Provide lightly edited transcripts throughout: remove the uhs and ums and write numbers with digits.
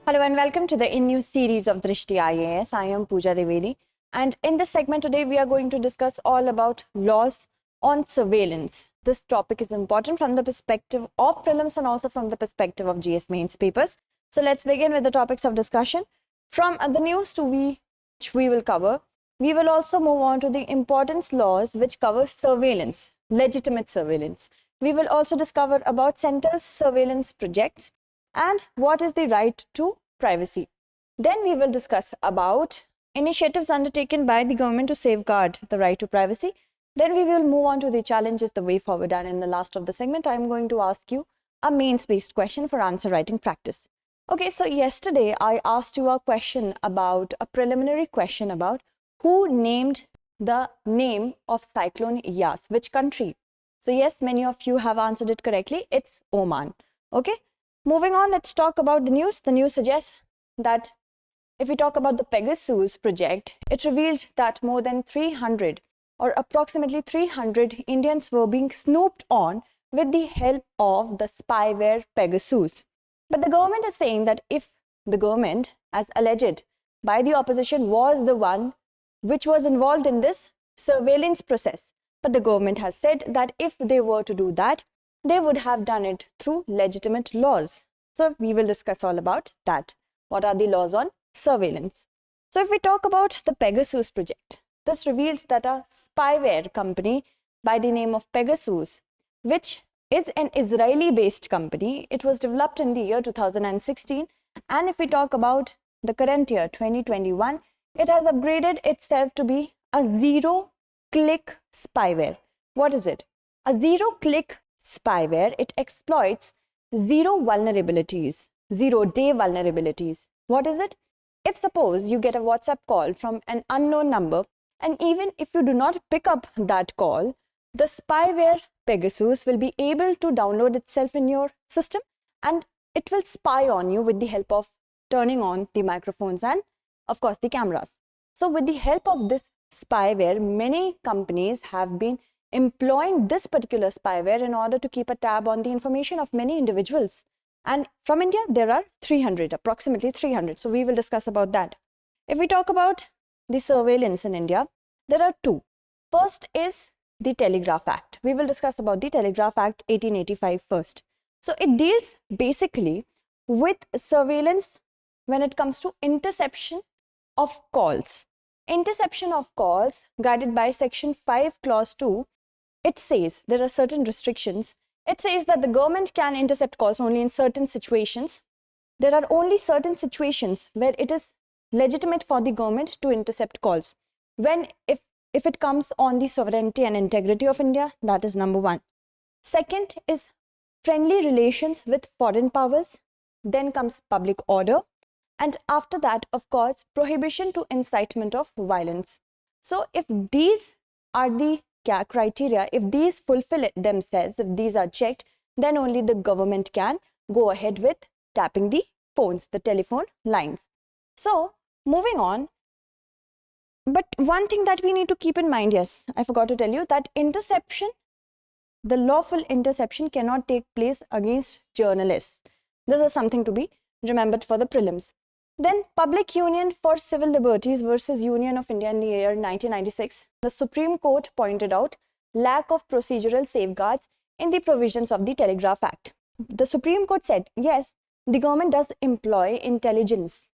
Hello and welcome to the in-new series of Drishti IAS. I am Pooja Devedi, and in this segment today we are going to discuss all about laws on surveillance. This topic is important from the perspective of prelims and also from the perspective of GS mains papers. So let's begin with the topics of discussion. From the news to which we will cover, we will also move on to the importance laws which cover surveillance, legitimate surveillance. We will also discover about centers' surveillance projects and what is the right to privacy. Then we will discuss about initiatives undertaken by the government to safeguard the right to privacy. Then we will move on to the challenges, the way forward, and in the last of the segment, I am going to ask you a mains-based question for answer writing practice. Okay, so yesterday I asked you a question about a preliminary question about who named the name of cyclone Yas, which country? So yes, many of you have answered it correctly. It's Oman. Okay. Moving on, let's talk about the news. The news suggests that if we talk about the Pegasus project, it revealed that more than 300 or approximately 300 Indians were being snooped on with the help of the spyware Pegasus. But the government is saying that if the government, as alleged by the opposition, was the one which was involved in this surveillance process, but the government has said that if they were to do that, they would have done it through legitimate laws. So we will discuss all about that. What are the laws on surveillance? So if we talk about the Pegasus project, this reveals that a spyware company by the name of Pegasus, which is an Israeli-based company, it was developed in the year 2016. And if we talk about the current year, 2021, it has upgraded itself to be a zero-click spyware. What is it? A zero-click spyware, it exploits zero vulnerabilities, 0-day vulnerabilities. What is it? If suppose you get a WhatsApp call from an unknown number, and even if you do not pick up that call, the spyware Pegasus will be able to download itself in your system and it will spy on you with the help of turning on the microphones and of course the cameras. So with the help of this spyware, many companies have been employing this particular spyware in order to keep a tab on the information of many individuals. And from India, there are 300, approximately 300. So we will discuss about that. If we talk about the surveillance in India, there are two. First is the Telegraph Act. We will discuss about the Telegraph Act 1885 first. So it deals basically with surveillance when it comes to interception of calls. Interception of calls guided by Section 5, Clause 2, it says there are certain restrictions. It says that the government can intercept calls only in certain situations. There are only certain situations where it is legitimate for the government to intercept calls. When, if it comes on the sovereignty and integrity of India, that is number one. Second is friendly relations with foreign powers. Then comes public order. And after that, of course, prohibition to incitement of violence. So if these are the criteria, if these fulfill it themselves, if these are checked, then only the government can go ahead with tapping the phones, the telephone lines. So moving on, but one thing that we need to keep in mind, yes, I forgot to tell you that interception, the lawful interception cannot take place against journalists. This is something to be remembered for the prelims. Then Public Union for Civil Liberties versus Union of India in the year 1996, the Supreme Court pointed out lack of procedural safeguards in the provisions of the Telegraph Act. The Supreme Court said, yes, the government does employ intelligence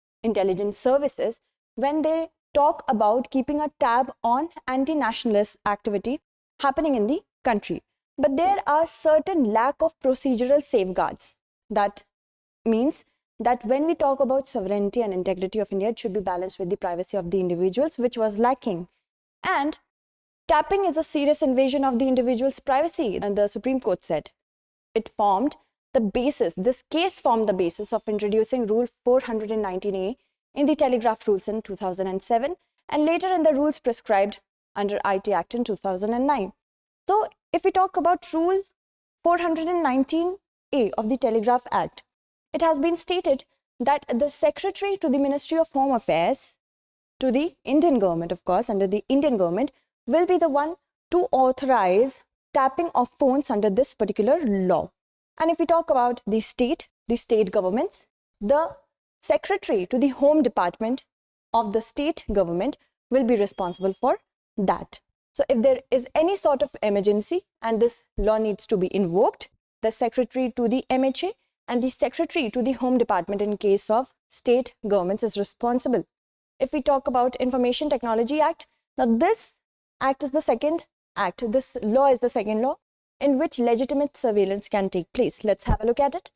services when they talk about keeping a tab on anti-nationalist activity happening in the country. But there are certain lack of procedural safeguards. That means that when we talk about sovereignty and integrity of India, it should be balanced with the privacy of the individuals, which was lacking. And tapping is a serious invasion of the individual's privacy, and the Supreme Court said. It formed the basis, this case formed the basis of introducing Rule 419A in the Telegraph Rules in 2007, and later in the rules prescribed under IT Act in 2009. So if we talk about Rule 419A of the Telegraph Act, it has been stated that the Secretary to the Ministry of Home Affairs, to the Indian government, of course, under the Indian government, will be the one to authorize tapping of phones under this particular law. And if we talk about the state governments, the secretary to the Home Department of the state government will be responsible for that. So if there is any sort of emergency and this law needs to be invoked, the secretary to the MHA and the secretary to the Home Department in case of state governments is responsible. If we talk about Information Technology Act, now this act is the second act. This law is the second law in which legitimate surveillance can take place. Let's have a look at it.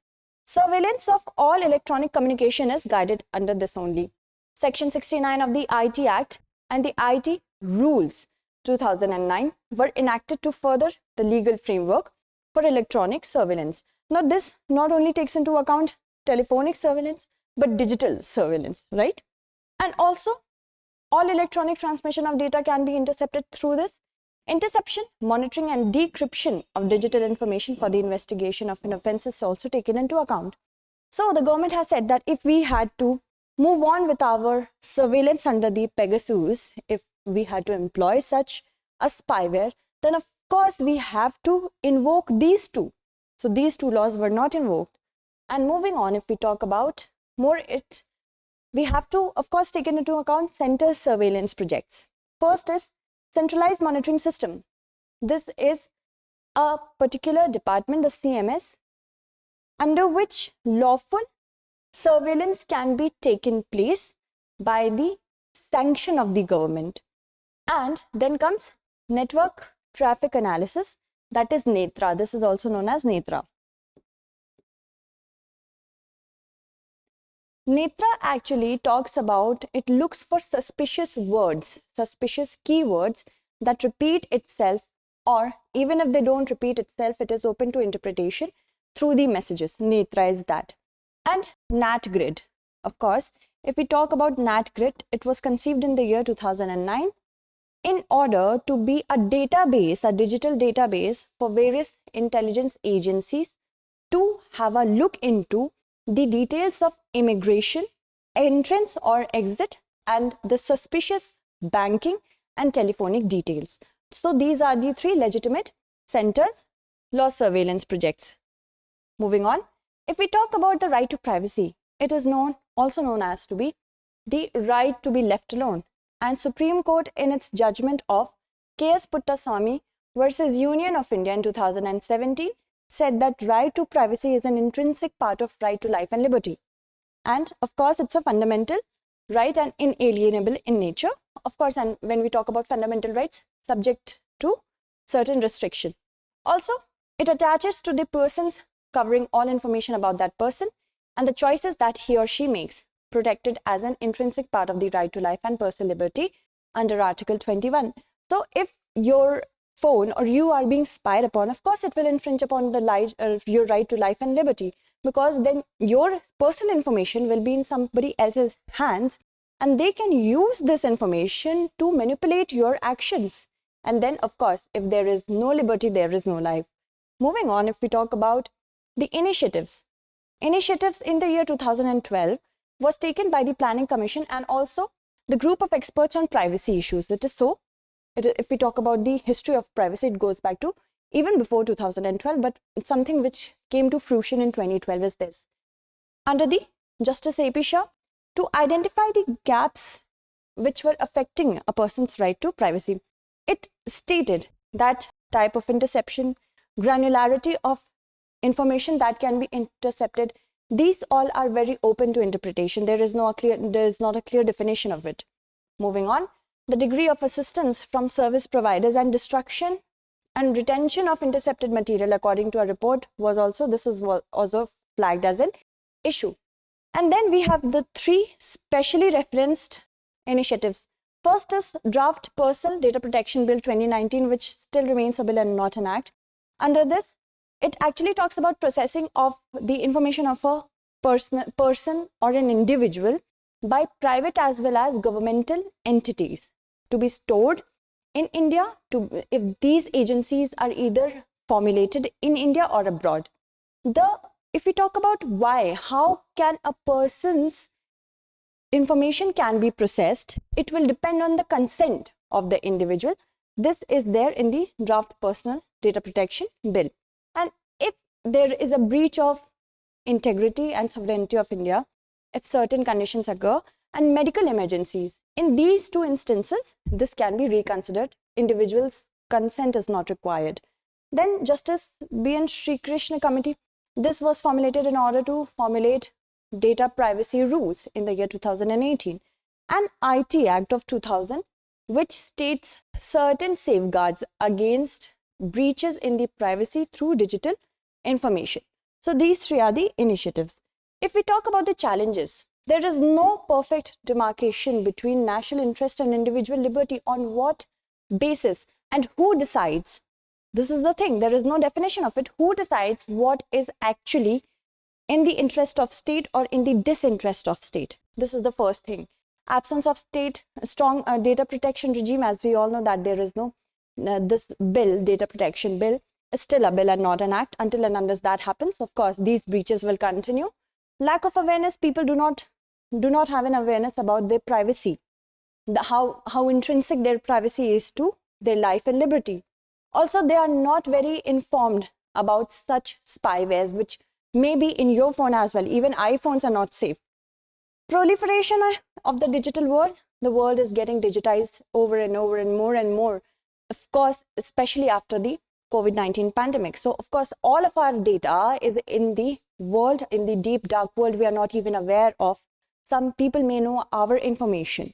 Surveillance of all electronic communication is guided under this only. Section 69 of the IT Act and the IT Rules 2009 were enacted to further the legal framework for electronic surveillance. Now this not only takes into account telephonic surveillance but digital surveillance, right? And also all electronic transmission of data can be intercepted through this. Interception, monitoring and decryption of digital information for the investigation of an offense is also taken into account. So the government has said that if we had to move on with our surveillance under the Pegasus, if we had to employ such a spyware, then of course we have to invoke these two. So these two laws were not invoked. And moving on, if we talk about more we have to of course take into account center surveillance projects. First is centralized monitoring system. This is a particular department, the CMS, under which lawful surveillance can be taken place by the sanction of the government. And then comes network traffic analysis, that is NETRA. This is also known as NETRA. NETRA actually talks about, it looks for suspicious words, suspicious keywords that repeat itself, or even if they don't repeat itself, it is open to interpretation through the messages. NETRA is that. And NatGrid. Of course, if we talk about NatGrid, it was conceived in the year 2009 in order to be a database, a digital database for various intelligence agencies to have a look into the details of immigration, entrance or exit, and the suspicious banking and telephonic details. So these are the three legitimate centers law surveillance projects. Moving on, if we talk about the right to privacy, it is also known as to be the right to be left alone. And Supreme Court in its judgment of K.S. Puttaswamy versus Union of India in 2017 said that right to privacy is an intrinsic part of right to life and liberty. And of course, it's a fundamental right and inalienable in nature. Of course, and when we talk about fundamental rights, subject to certain restriction. Also, it attaches to the person's covering all information about that person and the choices that he or she makes, protected as an intrinsic part of the right to life and personal liberty under Article 21. So if your phone or you are being spied upon, of course it will infringe upon your right to life and liberty, because then your personal information will be in somebody else's hands and they can use this information to manipulate your actions. And then of course, if there is no liberty, there is no life. Moving on, if we talk about the initiatives in the year 2012 was taken by the Planning Commission and also the group of experts on privacy issues. If we talk about the history of privacy, it goes back to even before 2012, but it's something which came to fruition in 2012 is this. Under the Justice A.P. Shah, to identify the gaps which were affecting a person's right to privacy, it stated that type of interception, granularity of information that can be intercepted, these all are very open to interpretation. There is not a clear definition of it. Moving on, the degree of assistance from service providers and destruction and retention of intercepted material, according to a report, was also flagged as an issue. And then we have the three specially referenced initiatives. First is Draft Personal Data Protection Bill 2019, which still remains a bill and not an act. Under this, it actually talks about processing of the information of a person or an individual by private as well as governmental entities to be stored in India, if these agencies are either formulated in India or abroad. If we talk about why, how can a person's information can be processed, it will depend on the consent of the individual. This is there in the Draft Personal Data Protection Bill. And if there is a breach of integrity and sovereignty of India, if certain conditions occur, and medical emergencies. In these two instances, this can be reconsidered. Individuals' consent is not required. Then Justice B.N. Sri Krishna Committee. This was formulated in order to formulate data privacy rules in the year 2018. And IT Act of 2000, which states certain safeguards against breaches in the privacy through digital information. So these three are the initiatives. If we talk about the challenges, there is no perfect demarcation between national interest and individual liberty. On what basis and who decides? This is the thing. There is no definition of it. Who decides what is actually in the interest of state or in the disinterest of state? This is the first thing. Absence of state, strong data protection regime, as we all know that there is no, this bill, data protection bill, is still a bill and not an act. Until and unless that happens, of course, these breaches will continue. Lack of awareness, people do not have an awareness about their privacy, how intrinsic their privacy is to their life and liberty. Also, they are not very informed about such spywares, which may be in your phone as well. Even iPhones are not safe. Proliferation of the digital world. The world is getting digitized over and over and more. Of course, especially after the COVID-19 pandemic. So, of course, all of our data is in the world, in the deep, dark world we are not even aware of. Some people may know our information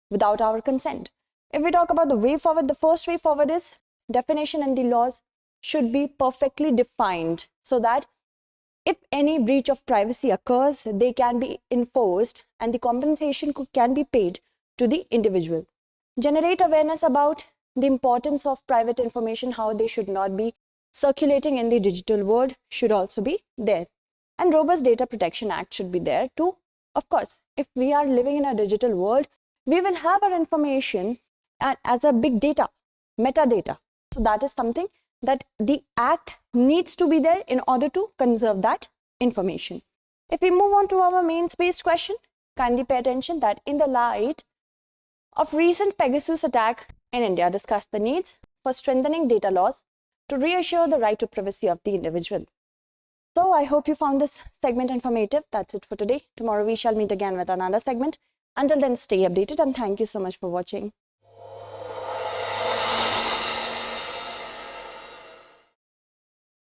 without our consent. If we talk about the way forward, the first way forward is definition, and the laws should be perfectly defined so that if any breach of privacy occurs, they can be enforced and the compensation can be paid to the individual. Generate awareness about the importance of private information, how they should not be circulating in the digital world should also be there. And robust data protection act should be there too. Of course, if we are living in a digital world, we will have our information as a big data, metadata. So that is something that the act needs to be there in order to conserve that information. If we move on to our mains-based question, kindly pay attention that in the light of recent Pegasus attack in India, discuss the needs for strengthening data laws to reassure the right to privacy of the individual. So I hope you found this segment informative. That's it for today. Tomorrow we shall meet again with another segment. Until then, stay updated and thank you so much for watching.